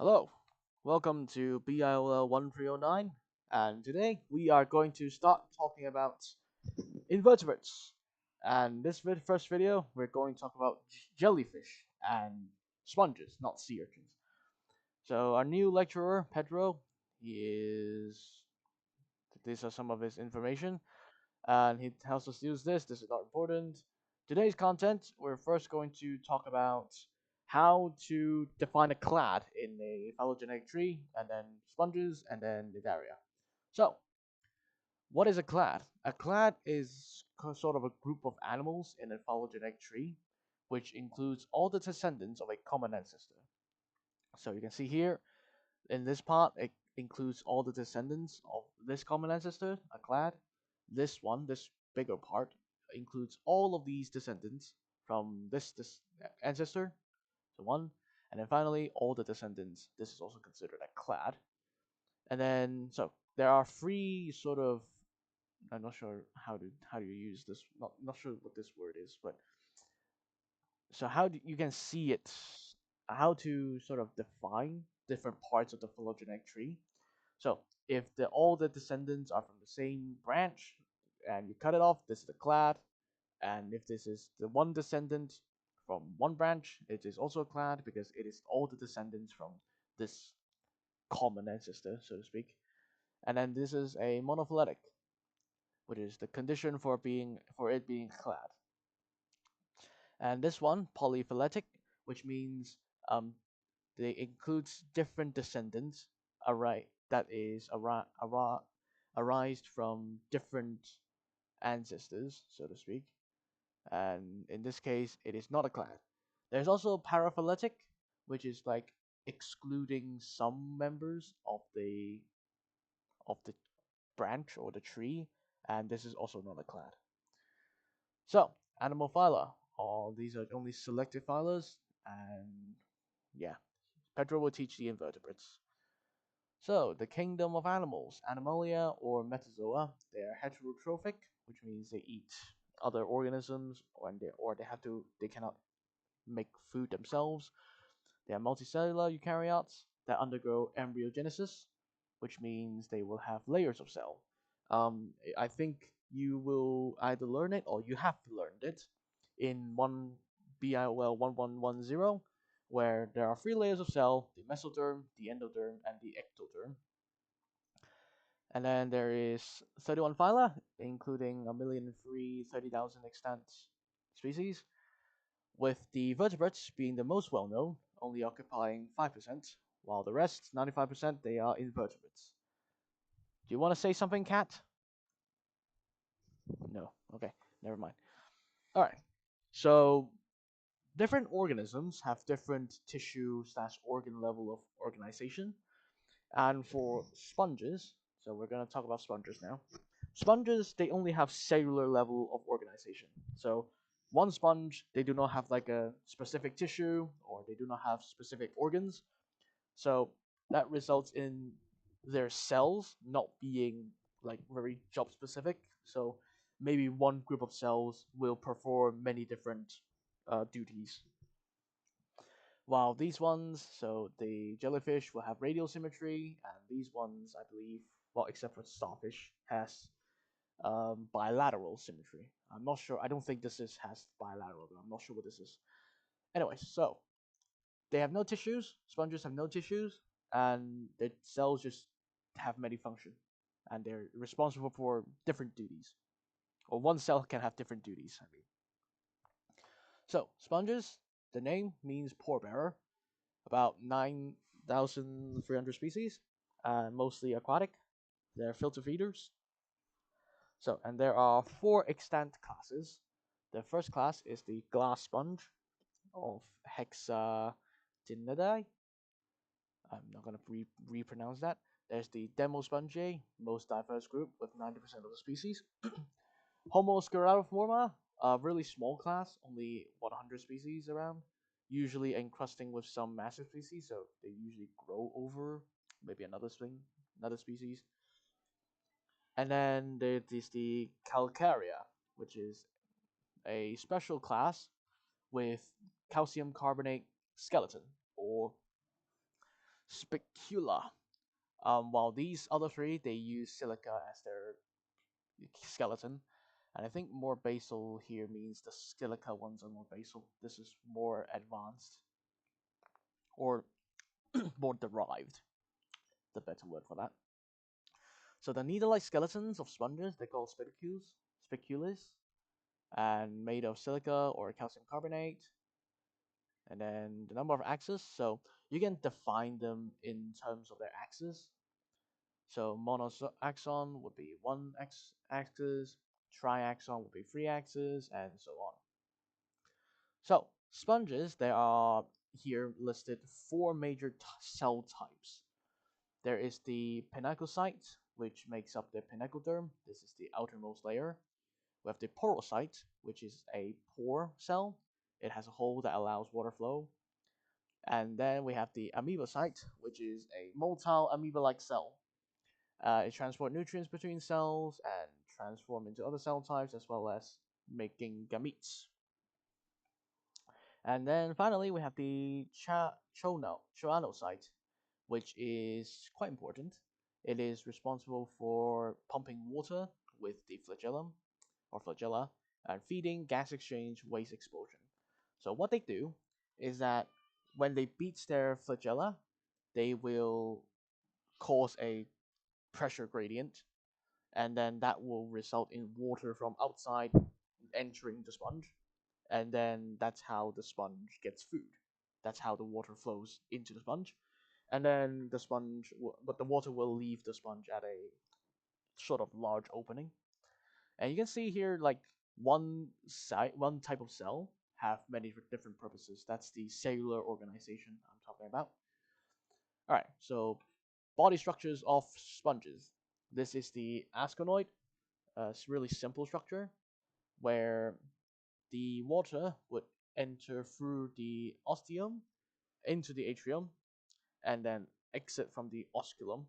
Hello, welcome to BIOL1309, and today we are going to start talking about invertebrates. And this first video, we're going to talk about jellyfish and sponges, not sea urchins. So our new lecturer, Pedro, he is. These are some of his information, and he tells us to use this. This is not important. Today's content, we're first going to talk about how to define a clade in a phylogenetic tree, and then sponges, and then Nidaria. So, what is a clade? A clade is sort of a group of animals in a phylogenetic tree, which includes all the descendants of a common ancestor. So you can see here in this part, it includes all the descendants of this common ancestor, a clade. This bigger part, includes all of these descendants from this ancestor, so one, and then finally all the descendants. This is also considered a clade. And then so there are three sort of. I'm not sure how do you use this. Not sure what this word is, but so how do you can see it, how to sort of define different parts of the phylogenetic tree. So if all the descendants are from the same branch and you cut it off, this is the clade. And if this is the one descendant from one branch, it is also a clade because it is all the descendants from this common ancestor, so to speak. And then this is a monophyletic, which is the condition for it being clade. And this one, polyphyletic, which means they includes different descendants, that is arised from different ancestors, so to speak. And in this case, it is not a clade. There's also paraphyletic, which is like excluding some members of the branch or the tree, and this is also not a clade. So, animal phyla. All these are only selected phylas, and yeah, Pedro will teach the invertebrates. So, the kingdom of animals, Animalia or Metazoa, they are heterotrophic, which means they eat other organisms, or they cannot make food themselves. They are multicellular eukaryotes that undergo embryogenesis, which means they will have layers of cell. I think you will either learn it or you have learned it in one BIOL 1110, where there are three layers of cell: the mesoderm, the endoderm, and the ectoderm. And then there is 31 phyla, including 1,030,000 extant species, with the vertebrates being the most well known, only occupying 5%, while the rest, 95%, they are invertebrates. Do you want to say something, Cat? No. Okay, never mind. All right. So, different organisms have different tissue slash organ level of organization. And for sponges, so we're going to talk about sponges now. Sponges, they only have cellular level of organization. So one sponge, they do not have like a specific tissue or they do not have specific organs. So that results in their cells not being like very job specific. So maybe one group of cells will perform many different duties. While these ones, so the jellyfish will have radial symmetry, and these ones, I believe, well, except for starfish, has bilateral symmetry. I'm not sure. I don't think has bilateral, but I'm not sure what this is. Anyway, so they have no tissues. Sponges have no tissues, and their cells just have many function, and they're responsible for different duties. Or one cell can have different duties. I mean, so sponges. The name means pore bearer. About 9,300 species, mostly aquatic. They're filter feeders. So, and there are four extant classes. The first class is the glass sponge of Hexadinidae. I'm not going to repronounce that. There's the Demospongiae, most diverse group with 90% of the species. Homosceratoforma, a really small class, only 100 species around, usually encrusting with some massive species, so they usually grow over maybe another species. And then there is the Calcarea, which is a special class with calcium carbonate skeleton or spicula. While these other three, they use silica as their skeleton. And I think more basal here means the silica ones are more basal. This is more advanced or more derived, the better word for that. So the needle-like skeletons of sponges, they call spicules, and made of silica or calcium carbonate. And then the number of axes, so you can define them in terms of their axes. So monoaxon would be one axis, triaxon would be three axes, and so on. So sponges, there are here listed four major cell types. There is the pinacocyte, which makes up the pinacoderm. This is the outermost layer. We have the porocyte, which is a pore cell. It has a hole that allows water flow. And then we have the amoebocyte, which is a motile amoeba-like cell. It transports nutrients between cells and transform into other cell types, as well as making gametes. And then finally, we have the choanocyte, which is quite important. It is responsible for pumping water with the flagellum or flagella and feeding gas exchange waste expulsion. So what they do is that when they beat their flagella, they will cause a pressure gradient, and then that will result in water from outside entering the sponge, and then that's how the sponge gets food. That's how the water flows into the sponge, and then but the water will leave the sponge at a sort of large opening. And you can see here, like one type of cell have many different purposes. That's the cellular organization I'm talking about. All right, so body structures of sponges. This is the asconoid. It's a really simple structure where the water would enter through the ostium into the atrium and then exit from the osculum.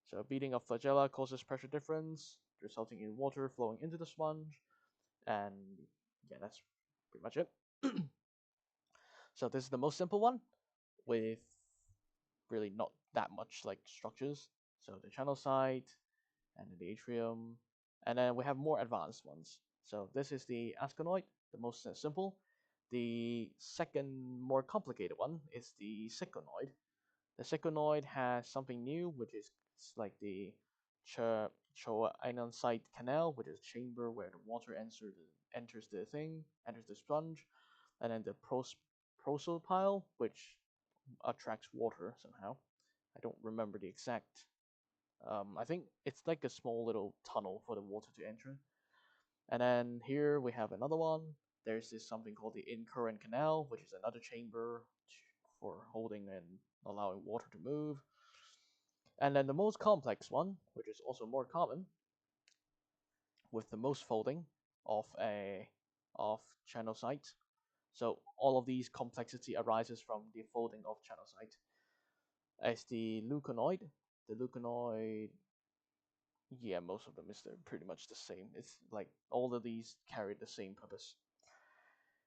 So beating of flagella causes pressure difference, resulting in water flowing into the sponge, and yeah, that's pretty much it. So this is the most simple one with really not that much like structures. So the channel site and the atrium, and then we have more advanced ones. So this is the asconoid, the most simple. The second more complicated one is the syconoid. The syconoid has something new, which is like the choanocyte canal, which is a chamber where the water enters the sponge, and then the prosopile, which attracts water somehow. I don't remember the exact. I think it's like a small little tunnel for the water to enter. And then here we have another one. There's this something called the incurrent canal, which is another chamber for holding and allowing water to move. And then the most complex one, which is also more common, with the most folding of channel site. So all of these complexity arises from the folding of channel site. As the leuconoid, the leuconoid, yeah, most of them is pretty much the same. It's like all of these carry the same purpose.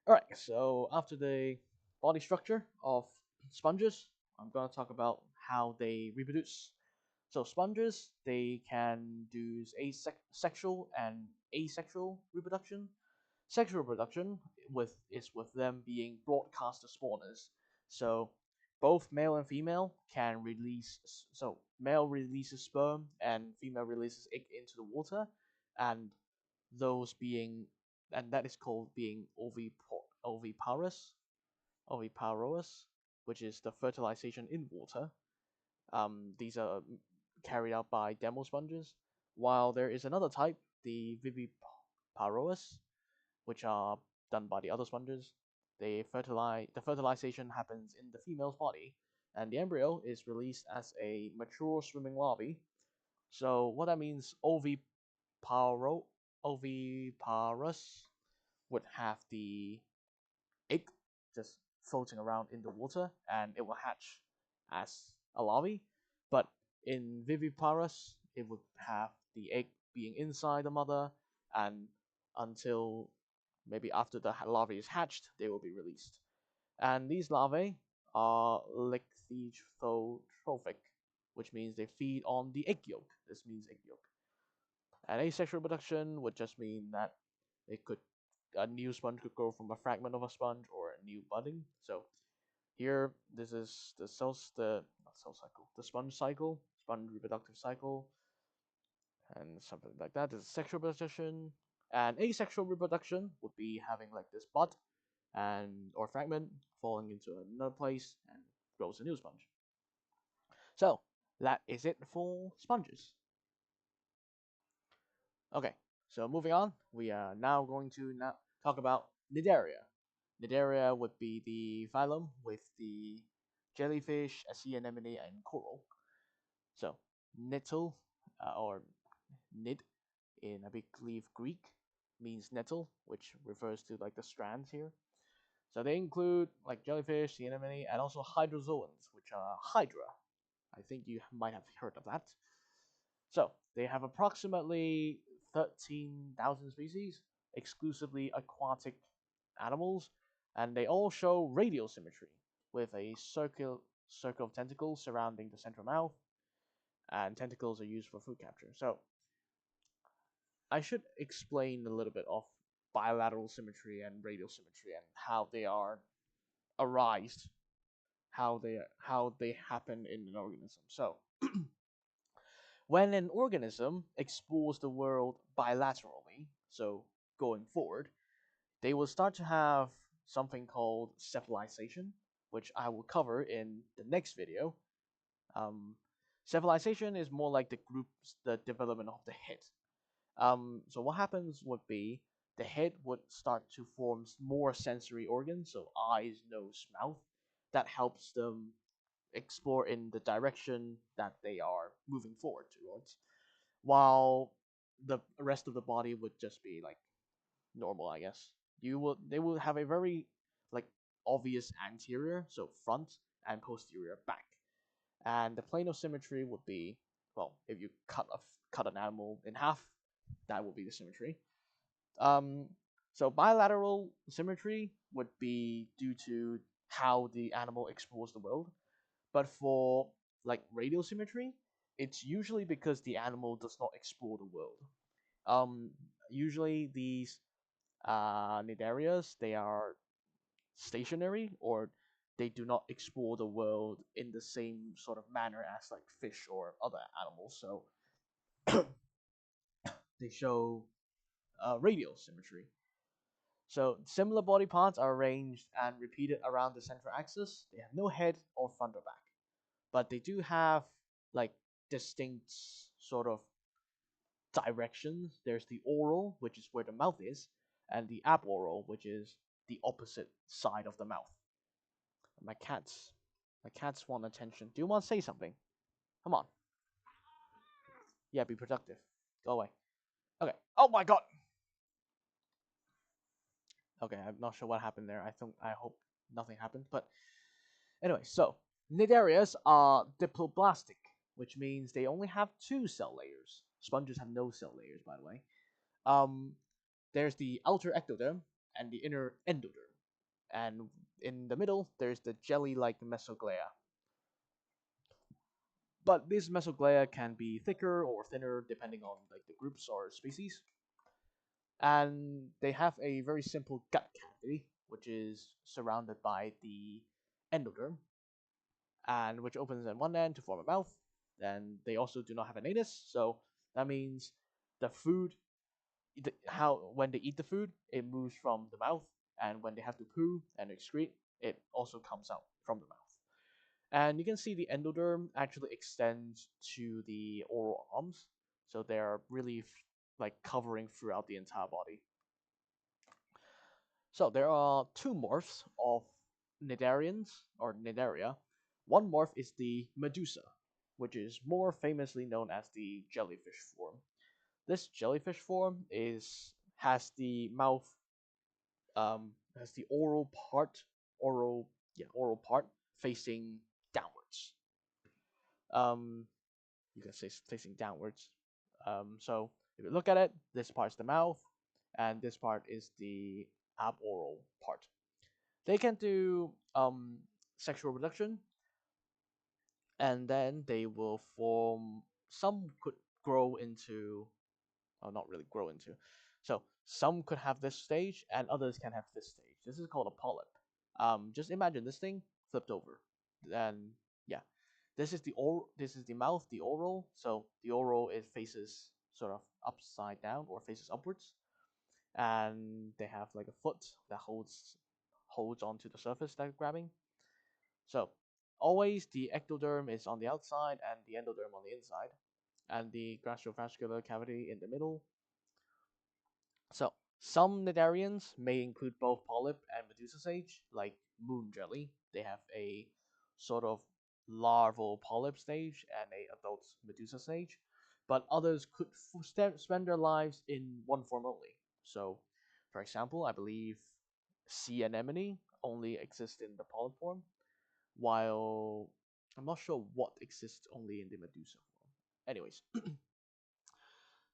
All right, so after the body structure of sponges, I'm gonna talk about how they reproduce. So sponges, they can do asexual and asexual reproduction. Sexual reproduction is with them being broadcaster spawners. So both male and female can release. So male releases sperm and female releases egg into the water, and those being and that is called being oviparous, oviparous, which is the fertilization in water. These are carried out by demo sponges, while there is another type, the viviparous, which are done by the other sponges. The fertilization happens in the female's body, and the embryo is released as a mature swimming larvae. So what that means, oviparous would have the egg just floating around in the water, and it will hatch as a larvae. But in viviparous, it would have the egg being inside the mother, and until maybe after the larvae is hatched, they will be released. And these larvae are lithotrophic. metamorphic, which means they feed on the egg yolk. This means egg yolk. And asexual reproduction would just mean that it could a new sponge could grow from a fragment of a sponge or a new budding. So here, this is the cells, the not cell cycle, the sponge cycle, sponge reproductive cycle, and something like that. This is sexual reproduction, and asexual reproduction would be having like this bud and or fragment falling into another place and grows a new sponge. So that is it for sponges. Okay, so moving on, we are now going to now talk about Cnidaria. Cnidaria would be the phylum with the jellyfish, a sea anemone, and coral. So nettle or nid in I believe Greek means nettle, which refers to like the strands here. So they include like jellyfish, sea anemone, and also hydrozoans, which are hydra. I think you might have heard of that. So they have approximately 13,000 species, exclusively aquatic animals, and they all show radial symmetry with a circle of tentacles surrounding the central mouth, and tentacles are used for food capture. So I should explain a little bit of bilateral symmetry and radial symmetry and how they are arised, how they happen in an organism. So when an organism explores the world bilaterally, so going forward, they will start to have something called cephalization, which I will cover in the next video. Um, Cephalization is more like the development of the head. So what happens would be the head would start to form more sensory organs, so eyes, nose, mouth, that helps them explore in the direction that they are moving forward towards, while the rest of the body would just be like normal, I guess. They will have a very like obvious anterior, so front, and posterior back, and the plane of symmetry would be, well, if you cut an animal in half, that would be the symmetry. Um, so bilateral symmetry would be due to how the animal explores the world, but for like radial symmetry, it's usually because the animal does not explore the world. Um, Usually these Cnidarias, they are stationary, or they do not explore the world in the same sort of manner as like fish or other animals. So they show radial symmetry. So similar body parts are arranged and repeated around the central axis. They have no head or front or back, but they do have like distinct sort of directions. There's the oral, which is where the mouth is, and the aboral, which is the opposite side of the mouth. My cats, my cats want attention. Do you want to say something? Come on. Yeah, be productive. Go away. Okay. Oh my god. Okay, I'm not sure what happened there. I hope nothing happened. But anyway, so Cnidarias are diploblastic, which means they only have two cell layers. Sponges have no cell layers, by the way. Um, there's the outer ectoderm and the inner endoderm, and in the middle there's the jelly-like mesoglea. But these mesoglea can be thicker or thinner depending on like the groups or species. And they have a very simple gut cavity, which is surrounded by the endoderm, and which opens at one end to form a mouth. And they also do not have an anus, so that means the food, how when they eat the food, it moves from the mouth, and when they have to poo and excrete, it also comes out from the mouth. And you can see the endoderm actually extends to the oral arms, so they're really like covering throughout the entire body. So there are two morphs of Cnidarians or Cnidaria. One morph is the Medusa, which is more famously known as the jellyfish form. This jellyfish form is has the oral part facing downwards. Um, you can say facing downwards. So if you look at it, this part is the mouth, and this part is the aboral part. They can do sexual reproduction and then they will form. Some could grow into, or not really grow into. So some could have this stage, and others can have this stage. This is called a polyp. Just imagine this thing flipped over, and yeah, this is the This is the mouth, the oral. So the oral it faces sort of upside down or faces upwards, and they have like a foot that holds onto the surface that they're grabbing. So always the ectoderm is on the outside and the endoderm on the inside, and the gastrovascular cavity in the middle. So some cnidarians may include both polyp and medusa stage, like moon jelly. They have a sort of larval polyp stage and a adult medusa stage, but others could spend their lives in one form only. So, for example, I believe sea anemone only exists in the polyp form, while I'm not sure what exists only in the medusa form. Anyways,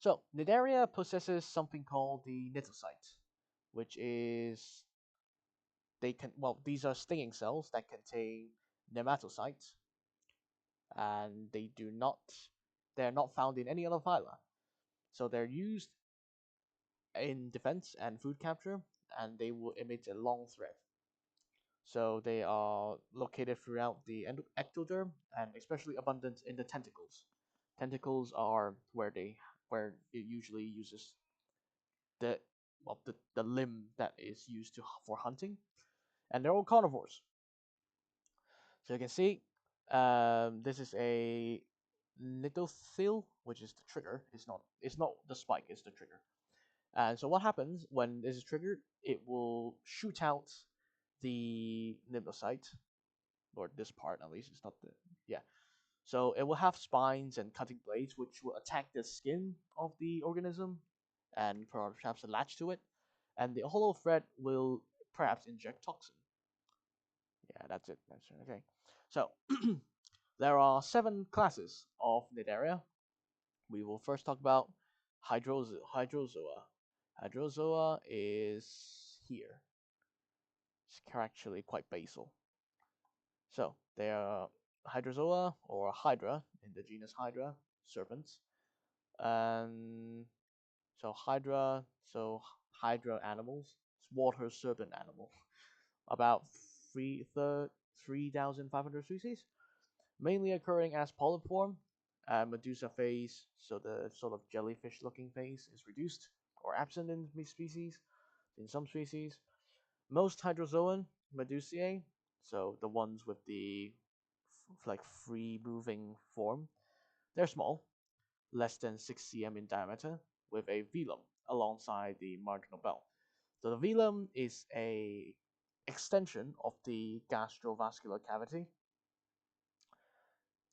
so Cnidaria possesses something called the cnidocyte, which is these are stinging cells that contain nematocytes, and they're not found in any other phyla. So they're used in defense and food capture, and they will emit a long thread. So they are located throughout the ectoderm and especially abundant in the tentacles. Tentacles are where it usually uses the the limb that is used for hunting, and they're all carnivores. So you can see, this is a nithothil, which is the trigger. It's not the spike, it's the trigger. And so what happens when this is triggered? It will shoot out the nimbocyte, or this part at least. It's not the yeah. So it will have spines and cutting blades, which will attack the skin of the organism, and perhaps latch to it. And the hollow thread will perhaps inject toxin. Yeah, that's it. That's it. Okay. So there are 7 classes of Cnidaria. We will first talk about Hydrozoa. Hydrozoa is here. It's actually quite basal. So they are Hydrozoa or Hydra in the genus Hydra, serpents. And so Hydra animals, it's water serpent animal. About 3,500 species, mainly occurring as polyp form. Medusa phase, so the sort of jellyfish looking phase, is reduced or absent in species. In some species, most hydrozoan medusae, so the ones with the like free moving form, they're small, less than 6 cm in diameter, with a velum alongside the marginal bell. So the velum is a extension of the gastrovascular cavity.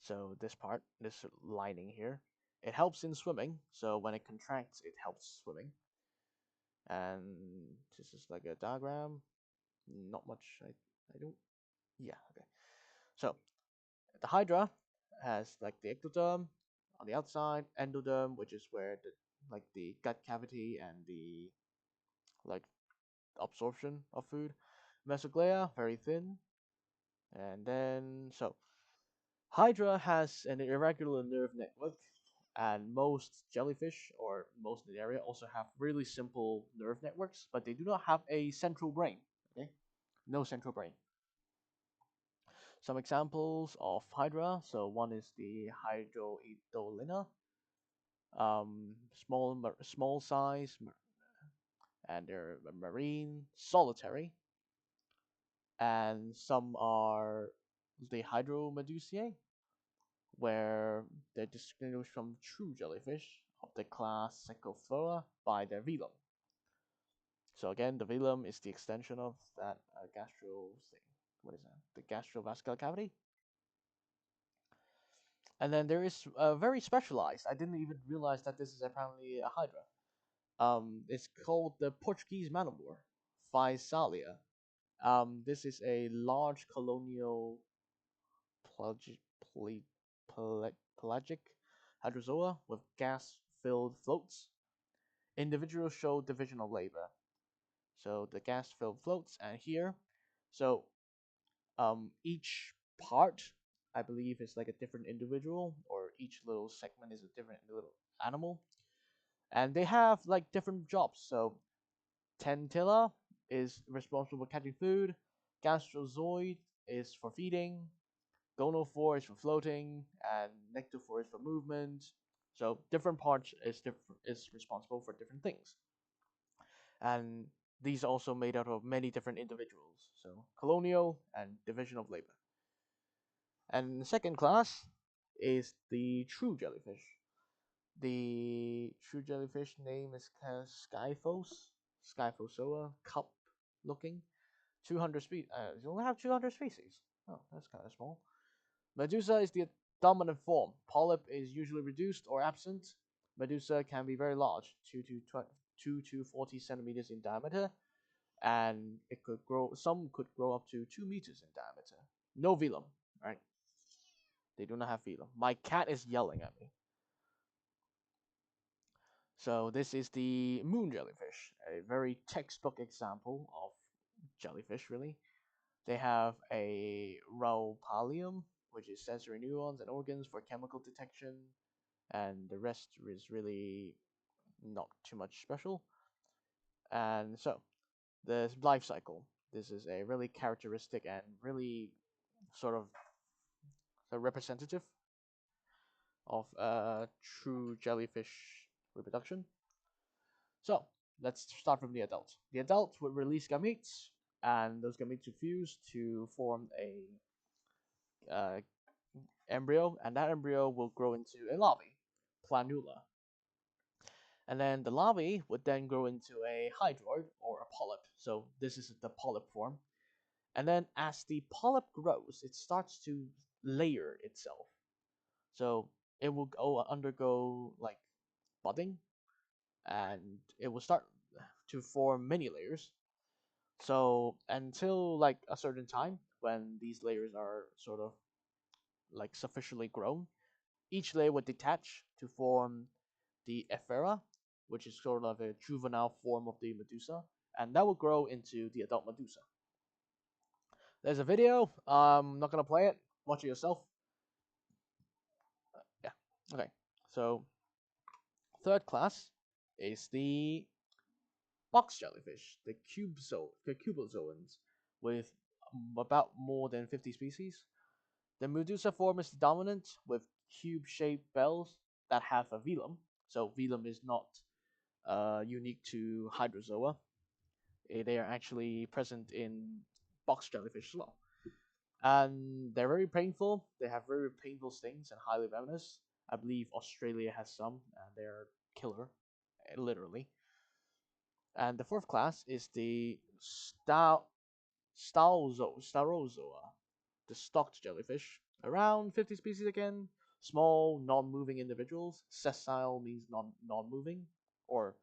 So this part, this lining here, it helps in swimming. So when it contracts, it helps swimming. And this is like a diagram. Not much. I don't. Yeah. Okay. So the hydra has like the ectoderm on the outside, endoderm, which is where the gut cavity and the like absorption of food. Mesoglea, very thin. And then so Hydra has an irregular nerve network, and most jellyfish or most in the area also have really simple nerve networks, but they do not have a central brain. Okay, no central brain. Some examples of Hydra. So one is the Hydroidolina, small size, and they're marine, solitary, and some are the Hydromedusae, where they're distinguished from true jellyfish of the class Cephalophora by their velum. So again, the velum is the extension of that gastro thing. What is that? The gastrovascular cavity. And then there is very specialized. I didn't even realize that this is apparently a hydra. It's called the Portuguese manowar, Physalia. This is a large colonial pelagic, pelagic hydrozoa with gas-filled floats. Individuals show division of labor. So the gas-filled floats, and here, so each part I believe is like a different individual, or each little segment is a different little animal, and they have like different jobs. So Tentilla is responsible for catching food. Gastrozoid is for feeding. Gonophore is for floating, and Nectophore is for movement. So different parts is responsible for different things, and these are also made out of many different individuals. So colonial and division of labor. And the second class is the true jellyfish. The true jellyfish name is Skyphos, Skyphozoa, cup looking. 200 species. You only have 200 species. Oh, that's kind of small. Medusa is the dominant form. Polyp is usually reduced or absent. Medusa can be very large, 2 to 40 centimeters in diameter, and it could grow. Some could grow up to 2 meters in diameter. No velum, right? They do not have velum. My cat is yelling at me. So this is the moon jellyfish, a very textbook example of jellyfish, really. They have a raupolium, which is sensory neurons and organs for chemical detection, and the rest is really not too much special. And so, the life cycle. This is a really characteristic and really sort of a representative of true jellyfish reproduction. So, let's start from the adult. The adult would release gametes, and those gametes would fuse to form a embryo, and that embryo will grow into a larvae, planula. And then the larvae would then grow into a hydroid or a polyp. So this is the polyp form. And then as the polyp grows, it starts to layer itself. So it will undergo like budding, and it will start to form many layers. So until like a certain time when these layers are sort of like sufficiently grown, each layer would detach to form the ephera, which is sort of a juvenile form of the medusa, and that will grow into the adult medusa. There's a video. I'm not gonna play it. Watch it yourself. Yeah. Okay. So third class is the box jellyfish, the cubozoans, with about more than 50 species. The medusa form is dominant, with cube-shaped bells that have a velum. So velum is not unique to hydrozoa. They are actually present in box jellyfish as well. And they're very painful. They have very painful stings and highly venomous. I believe Australia has some, and they're killer, literally. And the fourth class is the Staurozoa, the stalked jellyfish. Around 50 species again. Small, non-moving individuals. Sessile means non-moving, or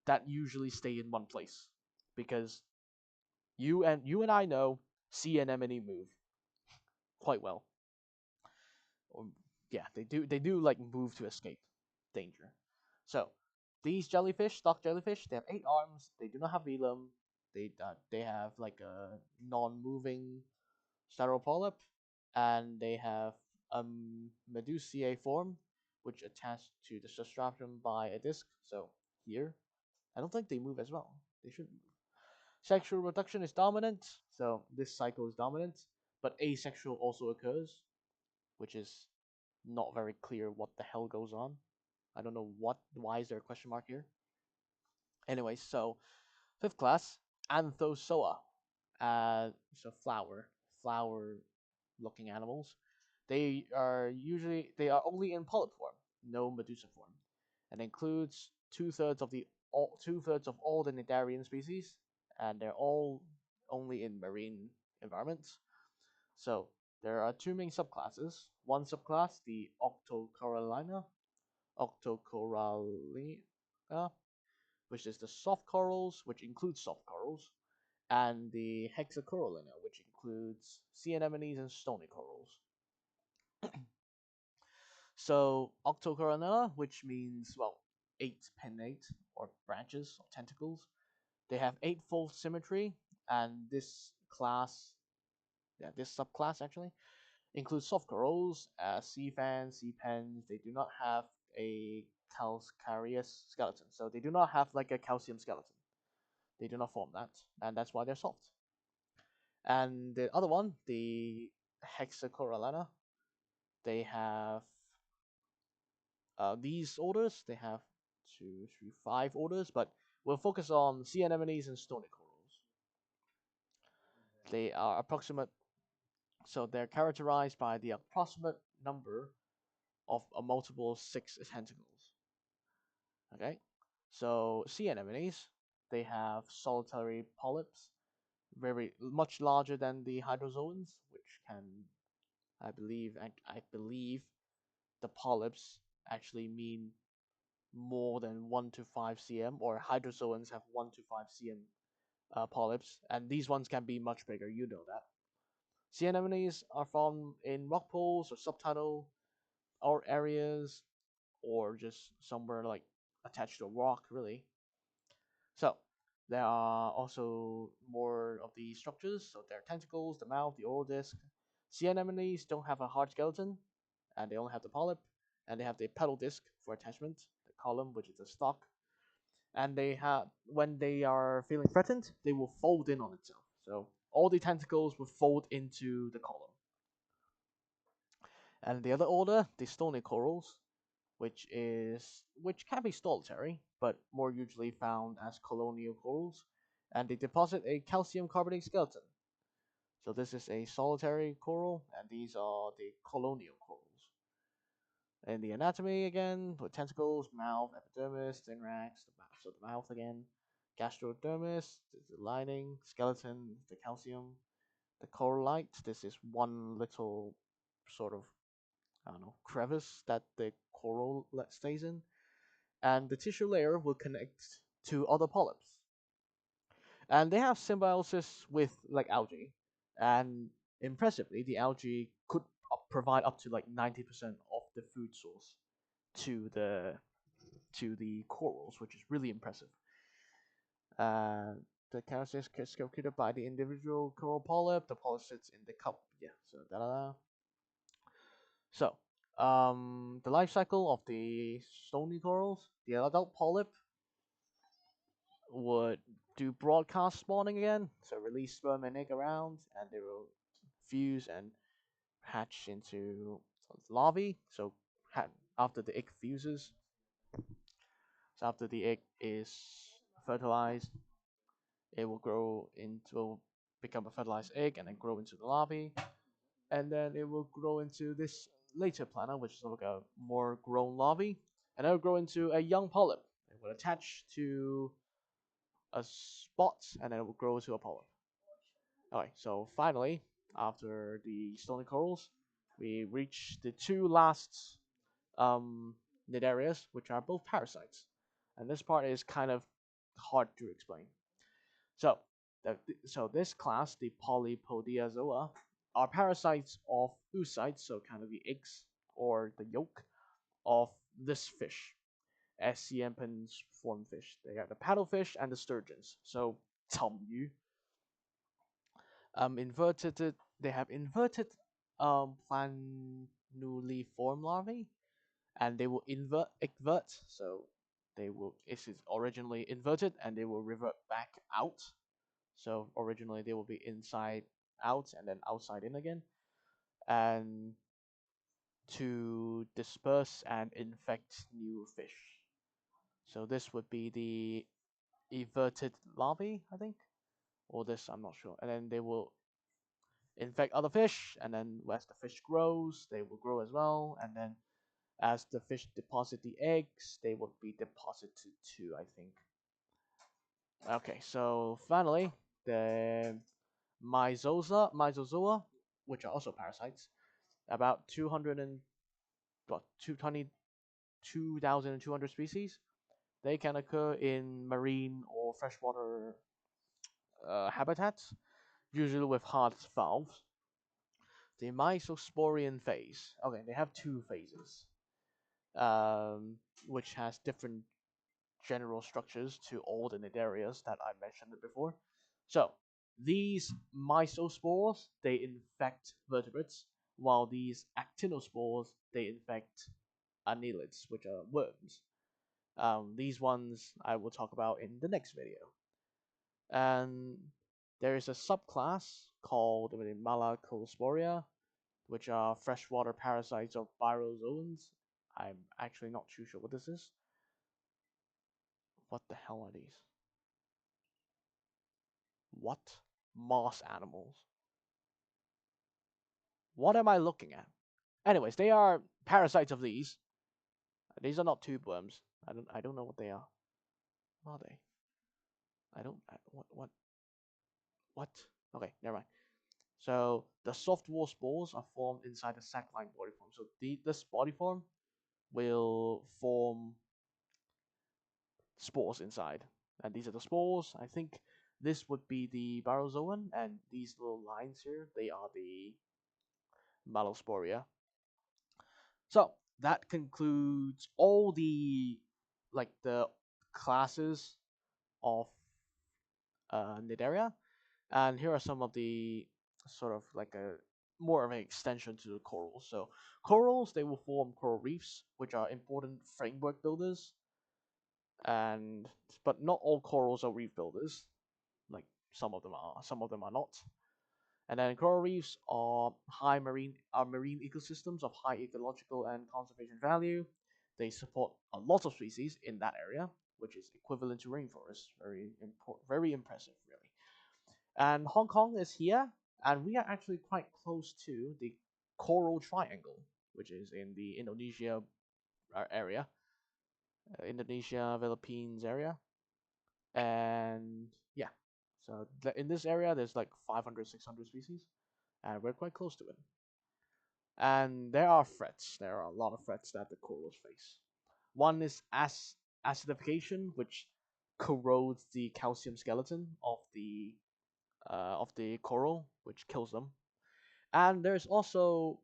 that usually stay in one place, because you and I know sea anemone move quite well. Yeah, they do like move to escape danger. So these jellyfish, stock jellyfish, they have 8 arms. They do not have velum. They have like a non-moving polyp, and they have a medusae form, which attached to the substratum by a disc. So here, I don't think they move as well. They should move. Sexual reproduction is dominant, so this cycle is dominant, but asexual also occurs, which is not very clear what the hell goes on. I don't know why is there a question mark here. Anyway, so fifth class, Anthozoa. So flower looking animals. They are only in polyp form, no medusa form, and includes two thirds of all the Cnidarian species, and they're all only in marine environments. So there are two main subclasses. One subclass, the Octocorallina, which is the soft corals, which includes soft corals, and the Hexacorallina, which includes sea anemones and stony corals. So Octocorallina, which means eight pinnate or branches or tentacles. They have eightfold symmetry, and this subclass actually includes soft corals, sea fans, sea pens. They do not have a calcareous skeleton, so they do not have like a calcium skeleton. They do not form that, and that's why they're soft. And the other one, the Hexacorallana, they have these orders. They have two, three, five orders, but we'll focus on sea anemones and stony corals. They are approximate, so they're characterized by the approximate number of a multiple six tentacles. Okay, so sea anemones, they have solitary polyps, very much larger than the hydrozoans, which can, I believe the polyps actually mean more than 1 to 5 cm, or hydrozoans have 1 to 5 cm polyps, and these ones can be much bigger, you know that. Sea anemones are found in rock pools or subtidal or areas, or just somewhere like attached to a rock, really. So there are also more of these structures. So there are tentacles, the mouth, the oral disc. Sea anemones don't have a hard skeleton, and they only have the polyp, and they have the petal disc for attachment, the column, which is the stalk. And they have, when they are feeling threatened, they will fold in on itself. So all the tentacles will fold into the column. And the other order, the stony corals, which can be solitary, but more usually found as colonial corals, and they deposit a calcium carbonate skeleton. So this is a solitary coral, and these are the colonial corals. And the anatomy again, with tentacles, mouth, epidermis, thorax, so the mouth again, gastrodermis, the lining, skeleton, the calcium, the corallite. This is one little sort of, I don't know, crevice that the coral stays in, and the tissue layer will connect to other polyps. And they have symbiosis with like algae, and impressively, the algae could provide up to like 90% of the food source to the corals, which is really impressive. Uh, the characteristics is calculated by the individual coral polyp. The polyp sits in the cup. Yeah, so da da da. So, the life cycle of the stony corals, the adult polyp would do broadcast spawning again, so release sperm and egg around, and they will fuse and hatch into larvae. So, after the egg fuses, so after the egg is fertilized, it will grow into become a fertilized egg and then grow into the larvae, and then it will grow into this later plana, which is like a more grown larvae, and it will grow into a young polyp. It will attach to a spot, and then it will grow to a polyp. Alright, so finally, after the stony corals, we reach the two last um, cnidarians, which are both parasites. And this part is kind of hard to explain. So, this class, the Polypodiazoa, are parasites of oocytes, so kind of the eggs or the yolk of this fish, as sea ampens form fish. They are the paddlefish and the sturgeons. So, 沉鱼 inverted. They have inverted planuliform larvae, and they will invert. So it is originally inverted, and they will revert back out. So originally they will be inside out and then outside in again, and to disperse and infect new fish. So this would be the inverted larvae, I think, or this I'm not sure. And then they will infect other fish, and then as the fish grows, they will grow as well, and then as the fish deposit the eggs, they will be deposited too, I think. Okay, so finally, the Myzozoa, which are also parasites, about 200 and what 2,200 species. They can occur in marine or freshwater habitats, usually with hard valves. The Mysosporian phase. Okay, they have two phases, which has different general structures to all the cnidarians that I mentioned before. So these mysospores, they infect vertebrates while these actinospores they infect annelids, which are worms. These ones I will talk about in the next video. And there is a subclass called Malacosporia, which are freshwater parasites of biorozoans. I'm actually not too sure what this is. What the hell are these? What? Moss animals. What am I looking at? Anyways, they are parasites of these. These are not tube worms. I don't know what they are. What are they? I don't what? Okay, never mind. So the soft wall spores are formed inside the sac-like body form. So this body form will form spores inside, and these are the spores. I think this would be the barozoan, and these little lines here, they are the Malosporia. So that concludes all the classes of Nidaria, and here are some of the sort of like a more of an extension to the corals. So corals, they will form coral reefs, which are important framework builders, and but not all corals are reef builders. Like some of them are not. And then coral reefs are marine ecosystems of high ecological and conservation value. They support a lot of species in that area, which is equivalent to rainforests. Very impressive, really. And Hong Kong is here, and we are actually quite close to the Coral Triangle, which is in the Indonesia area, Indonesia, Philippines area, and yeah. So in this area, there's like 500, 600 species, and we're quite close to it. And there are threats. There are a lot of threats that the corals face. One is acidification, which corrodes the calcium skeleton of the coral, which kills them. And there's also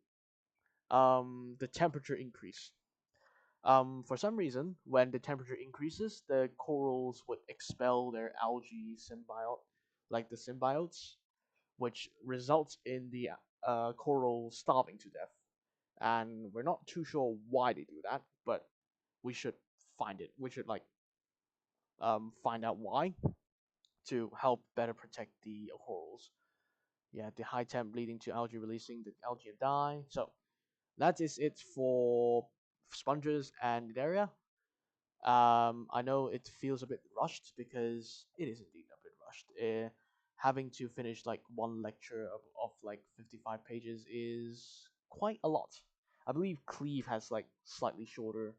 the temperature increase. For some reason, when the temperature increases, the corals would expel their algae symbiote, like the symbiotes, which results in the coral starving to death. And we're not too sure why they do that, but we should find it. We should find out why to help better protect the corals. Yeah, the high temp leading to algae releasing the algae die. So that is it for sponges and Nidaria. I know it feels a bit rushed because it is indeed a bit rushed. Having to finish like one lecture of like 55 pages is quite a lot. I believe Cleve has like slightly shorter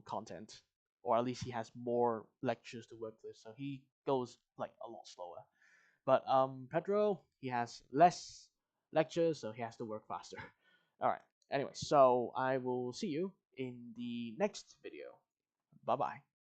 content, or at least he has more lectures to work with, so he goes like a lot slower. But Pedro, he has less lectures, so he has to work faster. All right. Anyway, so I will see you in the next video. Bye bye.